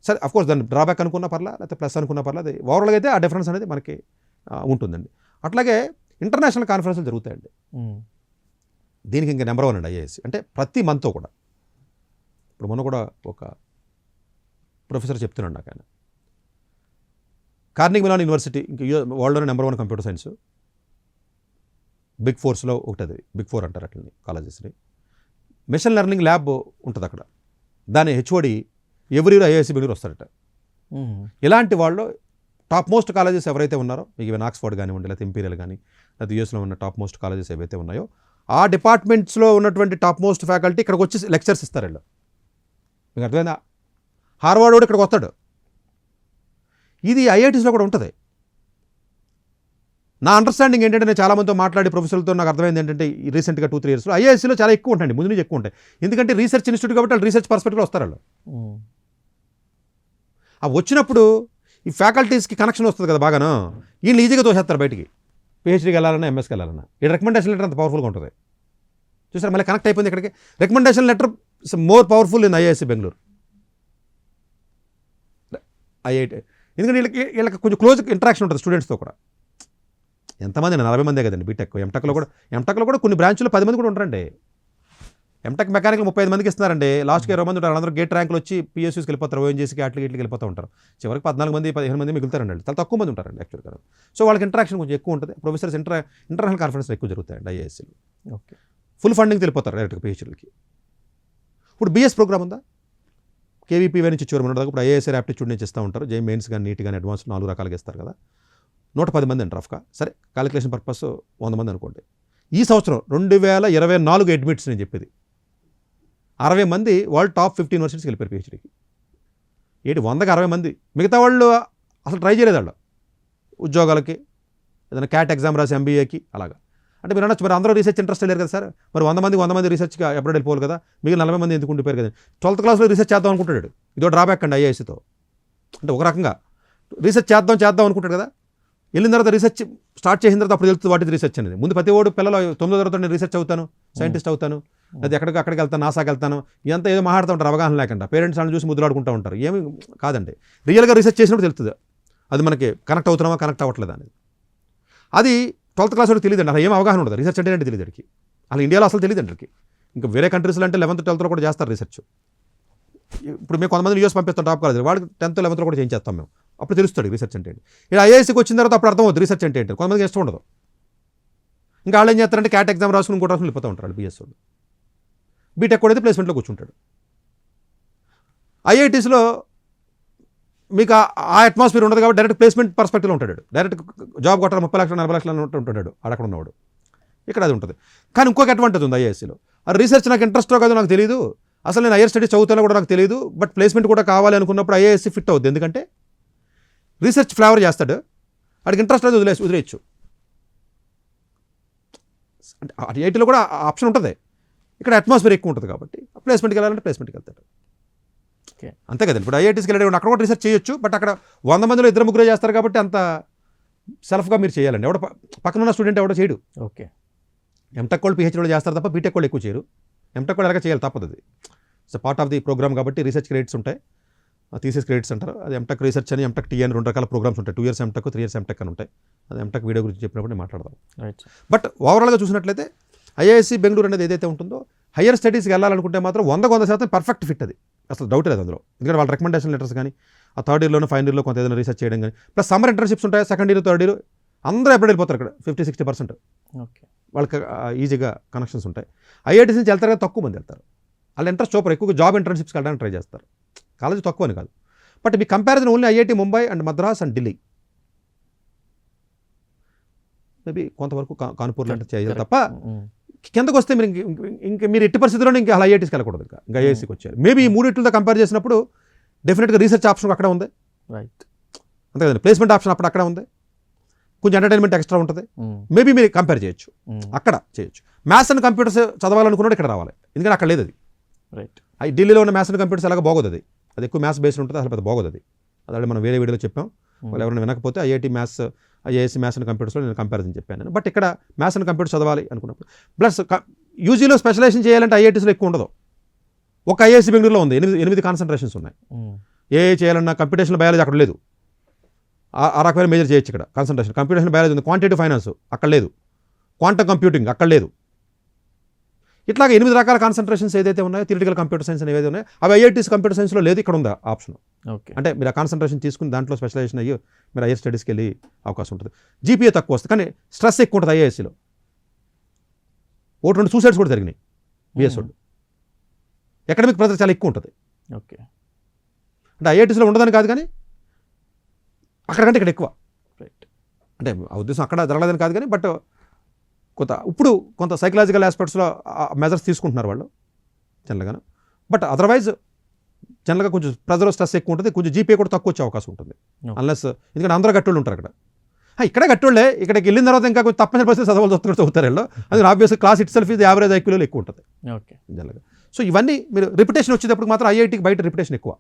సరే. అఫ్కోర్స్ దాన్ని డ్రాబ్యాక్ అనుకున్న పర్లా, లేకపోతే ప్లస్ అనుకున్న పర్లా, అది ఓవరాల్గా అయితే ఆ డిఫరెన్స్ అనేది మనకి ఉంటుందండి. అట్లాగే ఇంటర్నేషనల్ కాన్ఫరెన్స్లు జరుగుతాయండి, దీనికి ఇంకా నెంబర్ 1 అండి ఐఏఎస్సీ. అంటే ప్రతి మంత్తో కూడా, ఇప్పుడు మొన్న కూడా ఒక ప్రొఫెసర్ చెప్తున్నాడు నాకు, ఆయన కార్నెగీ మెలాన్ యూనివర్సిటీ, ఇంకా వరల్డ్లోనే నెంబర్ 1 కంప్యూటర్ సైన్స్, బిగ్ 4లో ఒకటి, అది బిగ్ 4 అంటారు అట్లని కాలేజెస్ని. మెషిన్ లెర్నింగ్ ల్యాబ్ ఉంటుంది అక్కడ, దాని హెచ్ఓడి ఎవ్రీ ఇయర్ ఐఐఎస్సీ బెంగళూరు వస్తారట. ఇలాంటి వాళ్ళు టాప్ మోస్ట్ కాలేజెస్ ఎవరైతే ఉన్నారో, మీకు ఈవెన్ ఆక్స్ఫర్డ్ కానివ్వండి, లేకపోతే ఇంపీరియల్ కానీ, లేకపోతే యూఎస్లో ఉన్న టాప్ మోస్ట్ కాలేజెస్ ఏవైతే ఉన్నాయో ఆ డిపార్ట్మెంట్స్లో ఉన్నటువంటి టాప్ మోస్ట్ ఫ్యాకల్టీ ఇక్కడికి వచ్చి లెక్చర్స్ ఇస్తారు వీళ్ళు. మీకు అర్థమైందా? హార్వర్డ్ కూడా ఇక్కడికి వస్తాడు. ఇది ఐఐటీస్లో కూడా ఉంటుంది. నా అండర్స్టాండింగ్ ఏంటంటే, నేను చాలామందితో మాట్లాడి ప్రొఫెసర్లతో నాకు అర్థమైంది ఏంటంటే, రీసెంట్గా 2-3 ఇయర్స్లో ఐఐఎస్సీలో చాలా ఎక్కువ ఉంటాయండి, ముందు నుంచి ఎక్కువ ఉంటాయి. ఎందుకంటే రీసెర్చ్ ఇన్స్టిట్యూట్ కాబట్టి వాళ్ళు రీసెర్చ్ పర్స్పెక్టివ్లో వస్తారు వాళ్ళు. ఆ వచ్చినప్పుడు ఈ ఫ్యాకల్టీస్కి కనెక్షన్ వస్తుంది కదా బాగాను, వీళ్ళు ఈజీగా తోసేస్తారు బయటికి. పిహెచ్డీకి వెళ్ళాలన్నా, ఎంఎస్కి వెళ్ళాలన్నా ఈ రికమెండేషన్ లెటర్ అంత పవర్ఫుల్గా ఉంటుంది. చూసారా, మళ్ళీ కనెక్ట్ అయిపోయింది ఇక్కడికి. Recommendation letter is more powerful in IISc Bengaluru, IIT. ఎందుకంటే వీళ్ళకి కొంచెం క్లోజ్ ఇంటరాక్షన్ ఉంటుంది స్టూడెంట్స్తో కూడా. ఎంతమంది 40 మందే కదండి బీటెక్. ఎంటెక్లో కూడా కొన్ని బ్రాంచ్లో 10 మంది కూడా ఉంటారండి. ఎంటెక్ మెకానికల్ 35 మందికి ఇస్తున్నారండి, లాస్ట్కి 20 మంది ఉంటారు. అందరూ గేట్ ర్యాంకులు వచ్చి పిఎస్యూస్కి వెళ్ళిపోతారు, ఓఎన్జీసీకి అట్లకి ఇట్లకి వెళ్ళిపోతూ ఉంటారు. చివరికి 14 మంది 15 మంది మిగులుతారండి, చాలా తక్కువ మంది ఉంటారండి యాక్చువల్గా. సో వాళ్ళకి ఇంటరాక్షన్ కొంచెం ఎక్కువ ఉంటుంది. ప్రొఫెసర్స్ ఇంటర్నేషనల్ కాన్ఫరెన్స్లు ఎక్కువ జరుగుతాయండి ఐఏఎస్సీలో. ఓకే, ఫుల్ ఫండింగ్ వెళ్ళిపోతారు డైరెక్ట్గా పిహెచ్డీలకి. ఇప్పుడు బీఎస్ ప్రోగ్రామ్ ఉందా, కేవీపీవై నుంచి ఇచ్చేవారు ఉండదు. ఇప్పుడు ఐఏఎస్ఆర్ యాప్టిట్యూడ్ నుంచి ఇస్తూ ఉంటారు. జే మెయిన్స్ కానీ, నీట్ కానీ, అడ్వాన్స్ 4 రకాలుగా ఇస్తారు కదా. 110 మంది అండి రఫ్గా. సరే, క్యాలిక్యులేషన్ పర్పస్ 100 మంది అనుకోండి. ఈ సంవత్సరం 2024 అడ్మిట్స్ నేను చెప్పేది. 60 మంది వరల్డ్ టాప్ 50 యూనివర్సిటీస్కి వెళ్ళిపోయారు పిహెచ్డీకి. 100కి 60 మంది. మిగతా వాళ్ళు అసలు ట్రై చేయలేదు వాళ్ళు ఉద్యోగాలకి, ఏదైనా క్యాట్ ఎగ్జామ్ రాసి ఎంబీఏకి అలాగా. అంటే మీరు అనొచ్చు మరి అందరూ రీసెర్చ్ ఇంట్రెస్ట్ లేరు కదా సార్, మరి 100 మంది రీసెర్చ్కి ఎప్పుడు వెళ్ళిపోవాలి కదా, మిగిలిన 40 మంది ఎందుకు ఉండిపోయారు కదా. 12th క్లాస్లో రీసెర్చ్ చేద్దాం అనుకుంటాడు, ఇదో డ్రాబ్యాక్ అండి ఐఏఎస్తో. అంటే ఒక రకంగా రీసెర్చ్ చేద్దాం అనుకుంటాడు కదా, వెళ్ళిన తర్వాత రీసెర్చ్ స్టార్ట్ చేసిన తర్వాత అప్పుడు తెలుస్తుంది వాటి రీసెర్చ్ అనేది. ముందు ప్రతి ఓడు పిల్లలు 9వ తరగతి నేను రీసెర్చ్ అవుతాను, సైంటిస్ట్ అవుతాను, అది అక్కడికి వెళ్తాను, నాసాకి వెళ్తాను, ఇదంతా ఏదో మాట్లాడుతూ ఉంటారు అవగాహన లేకుండా. పేరెంట్స్ వాళ్ళని చూసి ముద్దులాడుకుంటూ ఉంటారు. ఏమి కాదండి, రియల్గా రీసెర్చ్ చేసినప్పుడు తెలుస్తుంది అది మనకి కనెక్ట్ అవుతున్నామా కనెక్ట్ అవ్వట్లేదు అనేది. అది 12th క్లాస్ వరకు తెలియదండి, అలా ఏం అవగాహన ఉండదు. రీసెర్చ్ అంటే తెలియదు అడికి, అలా ఇండియాలో అసలు తెలియదు అండి. ఇంకా వేరే కంట్రీస్లో అంటే 11th 12thలో కూడా చేస్తారు రీసెర్చ్. ఇప్పుడు మేము కొంతమంది యూఎస్ పంపిస్తాం టాప్ కాలేజ్, వాళ్ళకి 10th 11thలో కూడా చేయించేస్తాం మేము, అప్పుడు తెలుస్తుంది రీసెర్చ్ అంటే ఏంటి. ఇలా ఐఏఎస్కి వచ్చిన తర్వాత అప్పుడు అర్థమవుతుంది రీసెర్చ్ అంటే ఏంటి. కొంతమందికి ఇష్టం ఉండదు, ఇంకా వాళ్ళు ఏం చేస్తారంటే క్యాట్ ఎగ్జామ్ రాసుకుని ఇంకోటి రాసుకుని వెళ్ళిపోతూ ఉంటారు బీఎస్ వాళ్ళు. బీటెక్ కూడా అయితే ప్లేస్మెంట్లో కూర్చుంటాడు. ఐఐటీస్లో మీకు ఆ అట్మాస్ఫియర్ ఉండదు కాబట్టి డైరెక్ట్ ప్లేస్మెంట్ పర్స్పెక్టివ్లో ఉంటాడు, డైరెక్ట్ జాబ్ కొట్టాలి 30 లక్షలు 40 లక్షలు ఉంటుంటాడు అక్కడ ఉన్నవాడు. ఇక్కడ అది ఉంటుంది. కానీ ఇంకొక అడ్వాంటేజ్ ఉంది ఐఏఎస్సీలో, ఆ రీసెర్చ్ నాకు ఇంట్రెస్టో కాదో నాకు తెలియదు, అసలు నేను హైయర్ స్టడీస్ చదువుతానో కూడా నాకు తెలియదు, బట్ ప్లేస్మెంట్ కూడా కావాలి అనుకున్నప్పుడు ఐఏఎస్సీ ఫిట్ అవుద్ది. ఎందుకంటే రీసెర్చ్ ఫ్లేవర్ చేస్తాడు, వాడికి ఇంట్రెస్ట్ అది వదిలేయచ్చు. అంటే ఐఐటీలో కూడా ఆప్షన్ ఉంటుంది, ఇక్కడ అట్మాస్ఫియర్ ఎక్కువ ఉంటుంది కాబట్టి ప్లేస్మెంట్కి వెళ్ళాలంటే ప్లేస్మెంట్కి వెళ్తాడు. అంతే కదండి. ఇప్పుడు ఐఐటీస్కి వెళ్ళాడు అక్కడ కూడా రీసెర్చ్ చేయొచ్చు, బట్ అక్కడ 100 మందిలో 2-3 చేస్తారు కాబట్టి అంత సెల్ఫ్గా మీరు చేయాలండి. పక్కన ఉన్న స్టూడెంట్ ఎవడో చేయడు. ఓకే, ఎంటెక్ వాళ్ళు పిహెచ్డీ వాళ్ళు చేస్తారు తప్ప బీటెక్ వాళ్ళు ఎక్కువ చేయరు. ఎంటెక్ వాళ్ళు ఎలాగ చేయాలి తప్పదు, అది so part of the program కాబట్టి రీసెర్చ్ క్రెడిట్స్ ఉంటాయి, థీసిస్ క్రెడిట్స్ అంటారు. అది ఎంటెక్ రీసెర్చ్ అని ఎంటెక్ టీ అని 2 రకాల ప్రోగ్రామ్స్ ఉంటాయి. 2 years ఎంటెక్ 3 years ఎంటెక్ అని ఉంటాయి. అది ఎంటెక్ వీడియో గురించి చెప్పినప్పుడు నేను మాట్లాడదాం. బట్ ఓవరాల్గా చూసినట్లయితే ఐఐఎస్సి బెంగళూరు అనేది ఏదైతే ఉంటుందో హయ్యర్ స్టడీస్కి వెళ్ళాలనుకుంటే మాత్రం 100% పర్ఫెక్ట్ ఫిట్, అది అసలు డౌట్ లేదు అందులో. ఎందుకంటే వాళ్ళ రికమెండేషన్ లెటర్స్ కానీ ఆ 3rd yearలోనూ 5th yearలో కొంత ఏదైనా రీసెర్చ్ చేయడం కానీ, ప్లస్ సమ్మర్ ఇంటర్న్షిప్స్ ఉంటాయి 2nd year 3rd year అందరూ ఎప్పుడు వెళ్ళిపోతారు ఇక్కడ 50-60%. ఓకే, వాళ్ళకి ఈజీగా కనెక్షన్స్ ఉంటాయి. ఐఐటీస్ నుంచి వెళ్తారు కదా తక్కువ మంది వెళ్తారు, వాళ్ళ ఇంట్రెస్ట్ సూపర్ ఎక్కువగా జాబ్ ఇంటర్న్షిప్స్కి వెళ్ళడానికి ట్రై చేస్తారు. కాలేజ్ తక్కువ అని కాదు, but me comparison only IIT Mumbai and Madras and Delhi, maybe కొంతవరకు కాన్పూర్ లాంటి చేయాలి తప్ప కిందకు వస్తే మీరు ఇంకా మీరు ఎట్టి పరిస్థితుల్లో ఇంకా అలా ఐఐటీస్కి వెళ్ళకూడదు, ఇంకా ఐఐఎస్సికి వచ్చారు. మేబీ ఈ మూడింటితో కంపేర్ చేసినప్పుడు డెఫినెట్గా రీసెర్చ్ ఆప్షన్ అక్కడ ఉంది, రైట్, అంతే కదండి. ప్లేస్మెంట్ ఆప్షన్ అక్కడ ఉంది, కొంచెం ఎంటర్టైన్మెంట్ ఎక్స్ట్రా ఉంటుంది. మేబీ మీరు కంపేర్ చేయొచ్చు, అక్కడ చేయొచ్చు. మ్యాథ్స్ అండ్ కంప్యూటర్స్ చదవాలనుకున్నాడు ఇక్కడ రావాలి, ఎందుకంటే అక్కడ లేదు అది. రైట్, ఢిల్లీలో ఉన్న మ్యాథ్స్ అండ్ కంప్యూటర్స్ అలాగే బాగోదు, అది ఎక్కువ మ్యాథ్స్ బేస్డ్ ఉంటుంది, అసలు పెద్ద బాగోదు అది. అదే మనం వేరే వీడియోలో చెప్పాం, వాళ్ళు ఎవరైనా వినకపోతే IIT maths IISc maths and కంప్యూటర్స్లో నేను కంపారిజన్ చెప్పాను నేను. బట్ ఇక్కడ మ్యాథ్స్ అండ్ కంప్యూటర్స్ చదవాలి అనుకున్నప్పుడు ప్లస్ యూజీలో స్పెషలైజేషన్ చేయాలంటే ఐఐటీస్లో ఎక్కువ ఉండదు. ఒక ఐఐఎస్సి బెంగళూరులో ఉంది, 8 కాన్సన్ట్రేషన్స్ ఉన్నాయి. ఏఏ చేయాలన్నా కంప్యూటేషన్ బయాలజీ అక్కడ లేదు, ఆ రకమైన మేజర్ చేయొచ్చు ఇక్కడ. కాన్సన్ట్రేషన్ కంప్యూటేషన్ బయాలజీ ఉంది, క్వాంటిటేటివ్ ఫైనాన్స్ అక్కడ లేదు, క్వాంటమ్ కంప్యూటింగ్ అక్కడ లేదు. ఇట్లాగా 8 రకాల కాన్సన్ట్రేషన్స్ ఏదైతే ఉన్నాయో థియరిటికల్ కంప్యూటర్ సైన్స్ ఏవైతే ఉన్నాయో అవి ఐఐటీస్ కంప్యూటర్ సైన్స్లో లేదు, ఇక్కడ ఉంది ఆప్షన్. ఓకే, అంటే మీరు ఆ కాన్సన్ట్రేషన్ తీసుకుని దాంట్లో స్పెషలైజేషన్ అయ్యి మీరు హైయర్ స్టడీస్కి వెళ్ళి అవకాశం ఉంటుంది. జీపీఏ తక్కువ వస్తుంది కానీ స్ట్రెస్ ఎక్కువ ఉంటుంది ఐఐఎస్సిలో. 1-2 సూసైడ్స్ కూడా జరిగినాయి బిఎస్ వాళ్ళు. అకాడమిక్ ప్రెజర్ చాలా ఎక్కువ ఉంటుంది. ఓకే, అంటే ఐఐటీస్లో ఉండదని కాదు కానీ అక్కడికంటే ఇక్కడ ఎక్కువ. రైట్, అంటే ఆ ఉద్దేశం అక్కడ జరగలేదని కాదు కానీ బట్ ఇప్పుడు కొంత సైకలాజికల్ ఆస్పెక్ట్స్లో మెజర్స్ తీసుకుంటున్నారు వాళ్ళు జనరల్గా. బట్ అదర్వైజ్ జనరల్గా కొంచెం ప్రెజర్ స్ట్రెస్ ఎక్కువ ఉంటుంది, కొంచెం జీపీఏ కూడా తక్కువ వచ్చే అవకాశం ఉంటుంది. అన్లెస్ ఎందుకంటే అందరూ గట్టోళ్ళు ఉంటారు అక్కడ. ఇక్కడే గట్టోళ్ళే, ఇక్కడికి వెళ్ళిన తర్వాత ఇంకా కొంచెం తప్పనిసరి పరిస్థితి చదువుతారు వీళ్ళు. అందుకని ఆబ్వియస్గా క్లాస్ ఇట్ సెల్ఫ్ ఇది యావరేజ్ ఐక్యూలో ఎక్కువ ఉంటుంది ఓకే జనరల్గా. సో ఇవన్నీ మీరు రిపిటేషన్ వచ్చేటప్పుడు మాత్రం ఐఐటీకి బయట రిపిటేషన్ ఎక్కువ.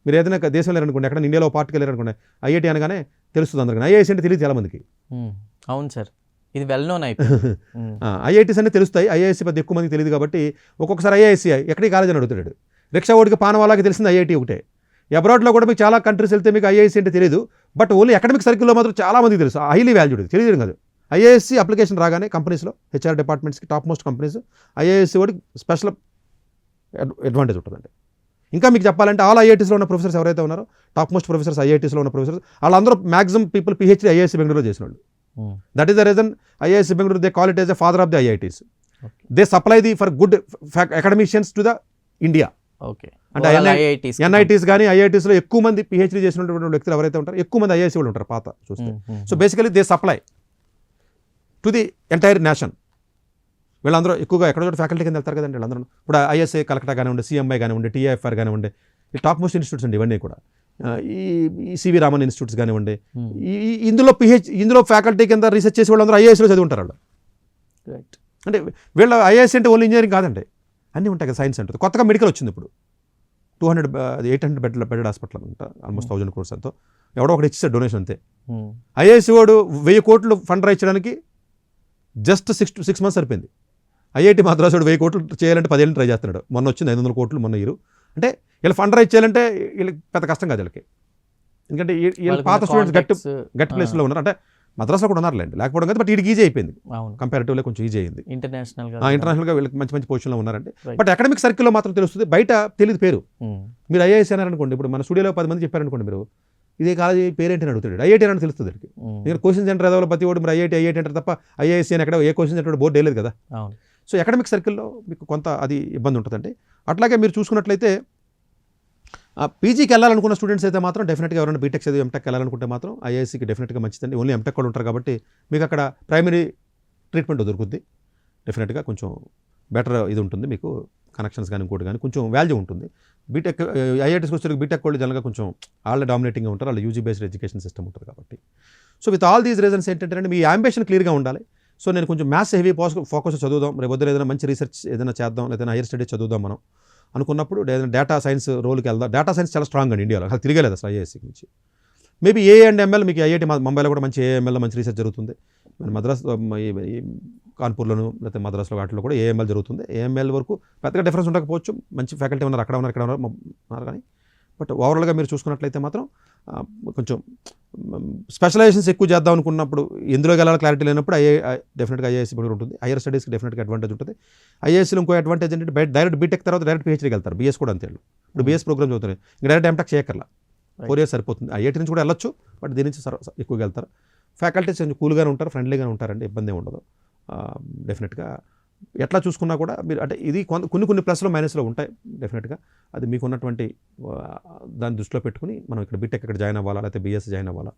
మీరు ఏదైనా దేశంలో లేరనుకోండి, ఎక్కడ ఇండియాలో పార్టీకి వెళ్ళారనుకోండి, ఐఐటీ అనగానే తెలుస్తుంది అందరికీ. ఐఐఎస్ అంటే తెలియదు చాలా మందికి. అవును సార్, ఇది వెల్ నోన్ అయిపోయింది. ఐఐటీస్ అన్నీ తెలుస్తాయి, ఐఐఎస్సి పెద్ద ఎక్కువ మందికి తెలియదు కాబట్టి ఒక్కొక్కసారి ఐఐఎస్సి ఎక్కడికి కాలేజ్ అని అడుగుతాడు. రిక్షా ఓడికి పానవాళ్ళకి తెలిసింది ఐఐటీ ఒకటే. అబ్రాడ్లో కూడా మీకు చాలా కంట్రీస్ వెళ్తే మీకు ఐఐఎస్సి అంటే తెలియదు, బట్ ఓన్లీ అకాడమిక్ సర్కిల్లో మాత్రం చాలా మందికి తెలుసు, హైలీ వాల్యూడ్. తెలియదు కాదు. ఐఏఎస్సి అప్లికేషన్ రాగానే కంపెనీస్లో హెచ్ఆర్ డిపార్ట్మెంట్స్కి టాప్ మోస్ట్ కంపెనీస్ ఐఏఎస్సి వాడికి స్పెషల్ అడ్వాంటేజ్ ఉంటుందండి. ఇంకా మీకు చెప్పాలంటే ఆల్ ఐఐటీస్లో ఉన్న ప్రొఫెసర్స్ ఎవరైతే ఉన్నారో టాప్ మోస్ట్ ప్రొఫెసర్స్ ఐఐటీస్లో ఉన్న ప్రొఫెసర్స్ వాళ్ళందరూ మ్యాక్సిమం పీపుల్ పిహెచ్డీ ఐఐఎస్సి బెంగళూరులో చేసిన వాళ్ళు. That is the reason IISc Bengaluru they call it as a father of the IITs. They supply the for good academicians to the India. Okay, అంటే ఎన్ఐటీస్ కానీ ఐఐటీస్లో ఎక్కువ మంది పిహెచ్డీ చేసినటువంటి వ్యక్తులు ఎవరైతే ఉంటారో ఎక్కువ మంది ఐఐఎస్సి వాళ్ళు ఉంటారు పాత చూస్తే. So basically they supply to the entire nation. వీళ్ళందరూ ఎక్కువగా ఎక్కడో చోట ఫ్యాకల్టీ కింద వెళ్తారు కదండి వీళ్ళందరూ. ఇప్పుడు ఐఎస్ఏ కలెక్టర్ కానివ్వండి, సిఎంఐ కానివ్వండి, టీఐఎఫ్ఆర్ కానివ్వండి, ఈ టాప్ మోస్ట్ ఇన్స్టిట్యూట్స్ అండి ఇవన్నీ కూడా. ఈ సివి రామన్ ఇన్స్టిట్యూట్స్ కానివ్వండి, ఇందులో ఫ్యాకల్టీ కింద రీసెర్చ్ చేసి వాళ్ళందరూ ఐఏఎస్లో చదివి ఉంటారు వాళ్ళు. రైట్. అంటే వీళ్ళ ఐఏఎస్ అంటే ఓన్లీ ఇంజనీరింగ్ కాదండి, అన్నీ ఉంటాయి కదా, సైన్స్ ఉంటుంది. కొత్తగా మెడికల్ వచ్చింది ఇప్పుడు 800 బెడ్ హాస్పిటల్ అంట, ఆల్మోస్ట్ 1000 crores అంతా ఎవడో ఒకటి ఇచ్చేసాడు డొనేషన్ అంతే. ఐఏఎస్ వాడు 1000 కోట్లు ఫండ్ రైజ్ చేయడానికి జస్ట్ 6 months సరిపోయింది. ఐఐటి మద్రాసు వాడు 1000 కోట్లు చేయాలంటే 10 ఏళ్ళు ట్రై చేస్తున్నాడు. మొన్న వచ్చింది 500 కోట్లు మొన్న ఇయర్. అంటే వీళ్ళు ఫండ్ రైజ్ చేయాలంటే వీళ్ళకి పెద్ద కష్టం కాదు వీళ్ళకి, ఎందుకంటే వీళ్ళు పాత స్టూడెంట్స్ గట్టి ప్లేస్లో ఉన్నారు. అంటే మద్రాసులో కూడా ఉన్నారులేండి, లేకపోవడం కదా, బట్ వీడికి ఈజీ అయిపోయింది, కంపారిటివ్లీ కొంచెం ఈజీ అయింది. ఇంటర్నేషనల్గా వీళ్ళకి మంచి మంచి పొజిషన్లో ఉన్నారంటే. బట్ అకాడమిక్ సర్కిల్లో మాత్రం తెలుస్తుంది, బయట తెలియదు పేరు. మీరు ఐఐఎస్ అన్నారనుకోండి, ఇప్పుడు మన స్టూడియోలో 10 మంది చెప్పారనుకోండి, మీరు ఇదే కాలేజీ పేరేంటి అని అడుగుతాడు, ఐఐటి అని తెలుస్తుంది వీడికి. నేను క్వశ్చన్ సెంటర్ ఏదో ప్రతి ఒక్కటి మీరు ఐఐటి అంటారు తప్ప ఐఐఎస్సీ అని ఎక్కడ ఏ క్వశ్చన్ సెంటర్ బోర్డు వేయలేదు కదా. సో అకాడమిక్ సర్కిల్లో మీకు కొంత అది ఇబ్బంది ఉంటుందండి. అట్లాగే మీరు చూసుకున్నట్లయితే పీజీకి వెళ్ళాలనుకున్న స్టూడెంట్స్ అయితే మాత్రం డెఫినెట్గా ఎవరైనా బీటెక్ చదివి ఎంటెక్ వెళ్ళాలనుకుంటే మాత్రం ఐఐఎస్సీకి డెఫినెట్గా మంచిదండి. ఓన్లీ ఎంటెక్ కూడా ఉంటారు కాబట్టి మీకు అక్కడ ప్రైమరీ ట్రీట్మెంట్ దొరుకుద్ది. డెఫినెట్గా కొంచెం బెటర్ ఇది ఉంటుంది, మీకు కనెక్షన్స్ కానీ ఇంకోటి కానీ కొంచెం వాల్యూ ఉంటుంది. బీటెక్ ఐఐటీస్కి వచ్చే బీటెక్ వాళ్ళు జనరల్గా కొంచెం వాళ్ళే డామినేటింగ్గా ఉంటారు, వాళ్ళు యూజీ బేస్డ్ ఎడ్యుకేషన్ సిస్టమ్ ఉంటుంది కాబట్టి. So with all these reasons ఏంటంటే మీ అంబిషన్ క్లియర్గా ఉండాలి. సో నేను కొంచెం మ్యాథ్స్ హెవీ ఫోకస్ చదువుదాం, రేపు వద్ద ఏదైనా మంచి రీసెర్చ్ ఏదైనా చేద్దాం, లేదా హైయర్ స్టడీస్ చదువుదాం మనం అనుకున్నప్పుడు ఏదైనా డేటా సైన్స్ రోల్కి వెళ్దాం. డేటా సైన్స్ చాలా స్ట్రాంగ్ అండి ఇండియాలో, అసలు తిరగలేదు అసలు ఐఏఎస్సీ నుంచి. మేబీ ఏఏ అండ్ ఎంఎల్ మీకు ఐఐటి ముంబైలో కూడా మంచి ఏఎంఎల్లో మంచి రీసెర్చ్ జరుగుతుంది. మన మద్రాస్ కాన్పూర్లోను లేకపోతే మద్రాసులో వాటిలో కూడా ఏఎంఎల్ జరుగుతుంది. ఏఎంఎల్ వరకు పెద్దగా డిఫరెన్స్ ఉండకపోవచ్చు, మంచి ఫ్యాకల్టీ ఉన్నారు, అక్కడ ఉన్నారు, ఇక్కడ ఉన్నారు కానీ. బట్ ఓవరాల్గా మీరు చూసుకున్నట్లయితే మాత్రం కొంచెం స్పెషలైజేషన్స్ ఎక్కువ చేద్దాం అనుకున్నప్పుడు ఎందులో వెళ్ళాలి క్లారిటీ లేనప్పుడు డెఫినెట్గా ఐఏఎస్సీ కూడా ఉంటుంది. హైయర్ స్టడీస్కి డెఫినెట్గా అడ్వాంటేజ్ ఉంటుంది. ఐఏఎస్సీలో ఇంకో అడ్వాంటేజ్ ఏంటంటే డైరెక్ట్ బీటెక్ తర్వాత డైరెక్ట్ పిహెచ్డీకి వెళ్తారు. బీఎస్ కూడా అంతే, ఇప్పుడు బీఎస్ ప్రోగ్రామ్ చదువుతున్నాయి, ఇంకా డైరెక్ట్ ఎంటెక్ చేయక్కర్లా, 4 years సరిపోతుంది. ఐఐటీ నుంచి కూడా వెళ్ళొచ్చు, బట్ దీని నుంచి ఎక్కువగా వెళ్తారు. ఫ్యాకల్టీస్ కొంచెం కూల్గానే ఉంటారు, ఫ్రెండ్లీగానే ఉంటారండి, ఇబ్బంది ఉండదు. డెఫినెట్గా ఎట్లా చూసుకున్నా కూడా మీరు అంటే ఇది కొన్ని ప్లస్లో మైనస్లో ఉంటాయి డెఫినెట్గా. అది మీకు ఉన్నటువంటి దాన్ని దృష్టిలో పెట్టుకుని మనం ఇక్కడ బీటెక్ ఇక్కడ జాయిన్ అవ్వాలా లేకపోతే బీఎస్ జాయిన్ అవ్వాలా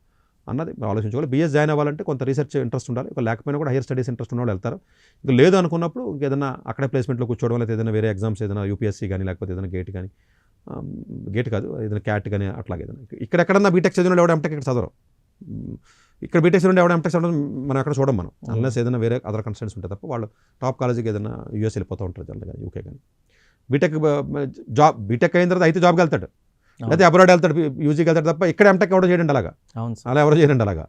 అన్నది ఆలోచించుకోవాలి. బీఎస్ జాయిన్ అవ్వాలంటే కొంత రీసెర్చ్ ఇంట్రెస్ట్ ఉండాలి, లేకపోయినా కూడా హైయర్ స్టడీస్ ఇంట్రెస్ట్ ఉన్న వాళ్ళు వెళ్తారు. ఇంకా లేదు అనుకున్నప్పుడు ఇంకేదైనా అక్కడే ప్లేస్మెంట్లో కూర్చోవడం, లేకపోతే ఏదైనా వేరే ఎగ్జామ్స్ ఏదైనా యూపీఎస్సీ కానీ లేకపోతే ఏదైనా గేట్ కాదు ఏదైనా క్యాట్ కానీ అట్లాగే ఏదైనా ఇక్కడెక్కడన్నా బీటెక్ చదివిన ఎవడ ఎంటెక్ ఇక్కడ చదవరు. ఇక్కడ బీటెక్ చదివిన ఎవడ ఎంటెక్ చదవడం మనం అక్కడ చూడం మనం, అన్లెస్ ఏదైనా వేరే అదర్ కన్సర్న్స్ ఉంటాయి తప్ప. వాళ్ళు టాప్ కాలేజీకి ఏదైనా యూఎస్ వెళ్ళిపోతూ ఉంటారు జనరల్ కానీ, యూకే కానీ. బీటెక్ అయిన తర్వాత అయితే జాబ్కి వెళ్తాడు, లేకపోతే అబ్రాడ్ వెళ్తాడు, యూజీకి వెళ్తాడు తప్ప ఇక్కడ ఎంటెక్ ఎవడో చేయండి అలాగా, అలా ఎవరో చేయండి అలాగా.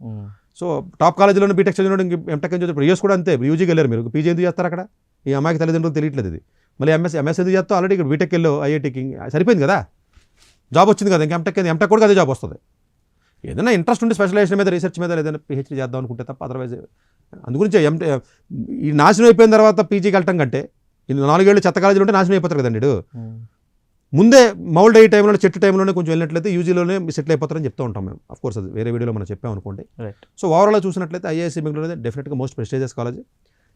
సో టాప్ కాలేజీలోనే బీటెక్ చదివిన ఎంటెక్ అని చెప్పి యూఎస్ కూడా అంతే. యూజీకి వెళ్ళారు మీరు, పీజీ ఎందుకు చేస్తారు అక్కడ? ఈ అమ్మాయికి తల్లిదండ్రులు తెలియట్లేదు ఇది. మళ్ళీ ఎంఎస్ ఎందుకు చేస్తావు? ఆల్రెడీ ఇక్కడ బీటెక్ వెళ్ళు, ఐఐటీకి సరిపోయింది కదా, జాబ్ వచ్చింది కదా, ఇంకా ఎంటెక్ కూడా అదే జాబ్ వస్తుంది. ఏదైనా ఇంట్రెస్ట్ ఉండి స్పెషలైజేషన్ మీద రీసెర్చ్ మీద ఏదైనా పిహెచ్డీ చేద్దాం అనుకుంటే తప్ప అదర్వైజ్ అందుగురించి ఈ నాశనం అయిపోయిన తర్వాత పీజీకి వెళ్ళటం కంటే 4 ఏళ్ళు చెత్త కాలేజీలు ఉంటే నాశనం అయిపోతారు కదండి. ముందే మౌల్డ్ అయ్యే టైంలో చెట్టు టైంలోనే కొంచెం వెళ్ళినట్లయితే యూజీలోనే సెటిల్ అయిపోతారని చెప్తూ ఉంటాం మేము. అఫ్ కోర్స్ అది వేరే వీడియోలో మనం చెప్పాం అనుకోండి. సో ఓవరాల్గా చూసినట్లయితే ఐఐఎస్సీ బెంగళూరు డెఫినెట్గా మోస్ట్ ప్రెస్టీజియస్ కాలేజ్.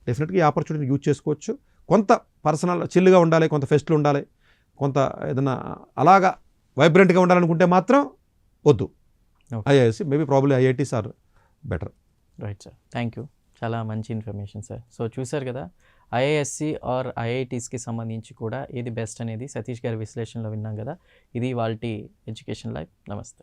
డెఫినెట్గా ఈ ఆపర్చునిటీ యూజ్ చేసుకోవచ్చు. కొంత పర్సనల్ చిల్లుగా ఉండాలి, కొంత ఫెస్ట్లు ఉండాలి, కొంత ఏదైనా అలాగా వైబ్రెంట్గా ఉండాలనుకుంటే మాత్రం వద్దు IISc. Maybe probably IITs are better. Right sir, thank you, చాలా మంచి ఇన్ఫర్మేషన్ సార్. సో చూసారు కదా, ఐఐఎస్సి ఆర్ ఐఐటీస్కి సంబంధించి కూడా ఏది బెస్ట్ అనేది సతీష్ గారి విశ్లేషణలో విన్నాం కదా. ఇది వాళ్ళ ఎడ్యుకేషన్ లైఫ్. నమస్తే.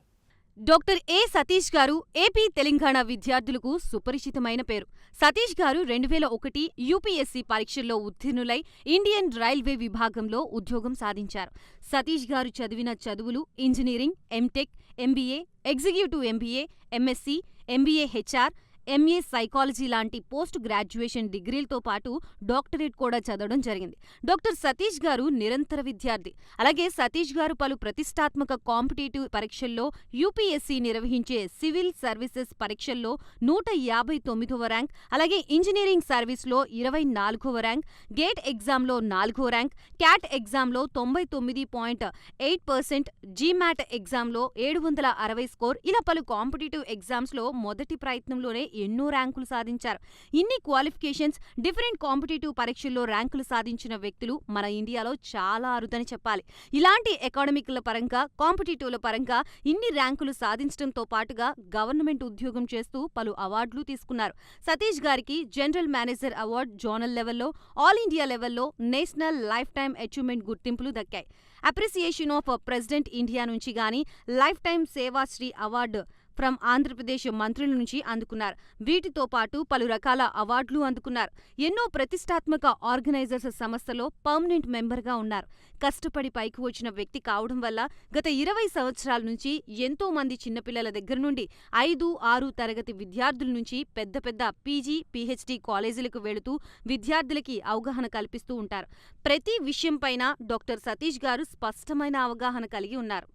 డాక్టర్ ఏ సతీష్ గారు ఏపీ తెలంగాణ విద్యార్థులకు సుపరిచితమైన పేరు. సతీష్ గారు 2001 యూపీఎస్సీ పరీక్షల్లో ఉత్తీర్ణులై ఇండియన్ రైల్వే విభాగంలో ఉద్యోగం సాధించారు. సతీష్ గారు చదివిన చదువులు engineering, MTech, MBA, executive MBA, MSc, MBA HR, MA psychology లాంటి పోస్ట్ గ్రాడ్యుయేషన్ డిగ్రీలతో పాటు డాక్టరేట్ కూడా చదవడం జరిగింది. డాక్టర్ సతీష్ గారు నిరంతర విద్యార్థి. అలాగే సతీష్ గారు పలు ప్రతిష్టాత్మక కాంపిటేటివ్ పరీక్షల్లో యూపీఎస్సీ నిర్వహించే సివిల్ సర్వీసెస్ పరీక్షల్లో 159వ ర్యాంక్, అలాగే ఇంజనీరింగ్ సర్వీస్లో 24వ ర్యాంక్, గేట్ ఎగ్జామ్లో 4వ ర్యాంక్, క్యాట్ ఎగ్జామ్లో 99.8%, జీమాట్ ఎగ్జామ్లో 760 స్కోర్, ఇలా పలు కాంపిటేటివ్ ఎగ్జామ్స్లో మొదటి ప్రయత్నంలోనే ఎన్నో ర్యాంకులు సాధించారు. ఇన్ని క్వాలిఫికేషన్స్, డిఫరెంట్ కాంపిటేటివ్ పరీక్షల్లో ర్యాంకులు సాధించిన వ్యక్తులు మన ఇండియాలో చాలా అరుదని చెప్పాలి. ఇలాంటి అకాడమిక్ల పరంగా, కాంపిటేటివ్ల పరంగా ఇన్ని ర్యాంకులు సాధించడంతో పాటుగా గవర్నమెంట్ ఉద్యోగం చేస్తూ పలు అవార్డులు తీసుకున్నారు. సతీష్ గారికి జనరల్ మేనేజర్ అవార్డు జోనల్ లెవెల్లో, ఆల్ ఇండియా లెవెల్లో నేషనల్ లైఫ్ టైమ్ అచీవ్మెంట్ గుర్తింపులు దక్కాయి. అప్రిసియేషన్ ఆఫ్ ప్రెసిడెంట్ ఇండియా నుంచి గాని life time Sevashri award from Andhra Pradesh మంత్రుల నుంచి అందుకున్నారు. వీటితో పాటు పలు రకాల అవార్డులు అందుకున్నారు. ఎన్నో ప్రతిష్టాత్మక ఆర్గనైజర్స్ సంస్థలో పర్మనెంట్ మెంబర్గా ఉన్నారు. కష్టపడి పైకి వచ్చిన వ్యక్తి కావడం వల్ల గత 20 సంవత్సరాల నుంచి ఎంతో మంది చిన్నపిల్లల దగ్గర నుండి 5, 6 తరగతి విద్యార్థుల నుంచి పెద్ద పెద్ద పీజీ, పీహెచ్డీ కాలేజీలకు వెళుతూ విద్యార్థులకి అవగాహన కల్పిస్తూ ఉంటారు. ప్రతి విషయంపైన డాక్టర్ సతీష్ గారు స్పష్టమైన అవగాహన కలిగి ఉన్నారు.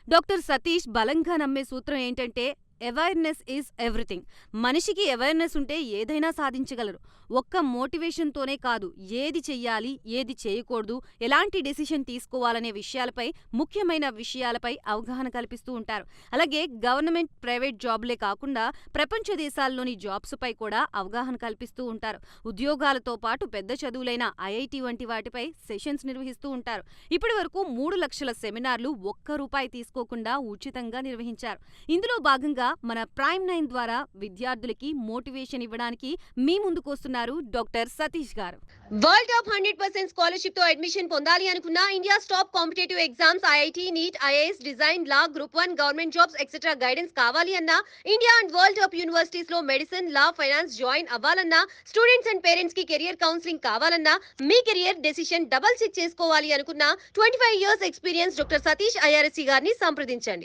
డాక్టర్ సతీష్ బలంగా నమ్మే సూత్రం ఏంటంటే అవేర్నెస్ ఈజ్ ఎవ్రీథింగ్. మనిషికి అవేర్నెస్ ఉంటే ఏదైనా సాధించగలరు. ఒక్క మోటివేషన్తోనే కాదు, ఏది చెయ్యాలి, ఏది చేయకూడదు, ఎలాంటి డెసిషన్ తీసుకోవాలనే విషయాలపై, ముఖ్యమైన విషయాలపై అవగాహన కల్పిస్తూ ఉంటారు. అలాగే గవర్నమెంట్, ప్రైవేట్ జాబ్లే కాకుండా ప్రపంచ దేశాల్లోని జాబ్స్పై కూడా అవగాహన కల్పిస్తూ ఉంటారు. ఉద్యోగాలతో పాటు పెద్ద చదువులైన ఐఐటి వంటి వాటిపై సెషన్స్ నిర్వహిస్తూ ఉంటారు. ఇప్పటి వరకు 3 లక్షల సెమినార్లు ₹1 తీసుకోకుండా ఉచితంగా నిర్వహించారు. ఇందులో భాగంగా మన ప్రైమ్ 9 ద్వారా విద్యార్థులకి మోటివేషన్ ఇవ్వడానికి మీ ముందుకు వస్తున్నారు డాక్టర్ సతీష్ గారు. వరల్డ్ టాప్ 100% స్కాలర్షిప్ తో అడ్మిషన్ పొందాలి అనుకున్నా India top competitive exams IIT, NEET, IAS, design, law, group 1, government jobs etcetera guidance కావాలి అన్నా, India and world top universities లో మెడిసిన్, లా, ఫైనాన్స్ జాయిన్ అవ్వాలన్నా, స్టూడెంట్స్ అండ్ పేరెంట్స్ కి కెరియర్ కౌన్సిలింగ్ కావాలన్నా, మీ కెరియర్ డెసిషన్ డబుల్ చెక్ చేసుకోవాలి అనుకున్నా 25 years experience doctor Satish IRSC గారిని సంప్రదించండి.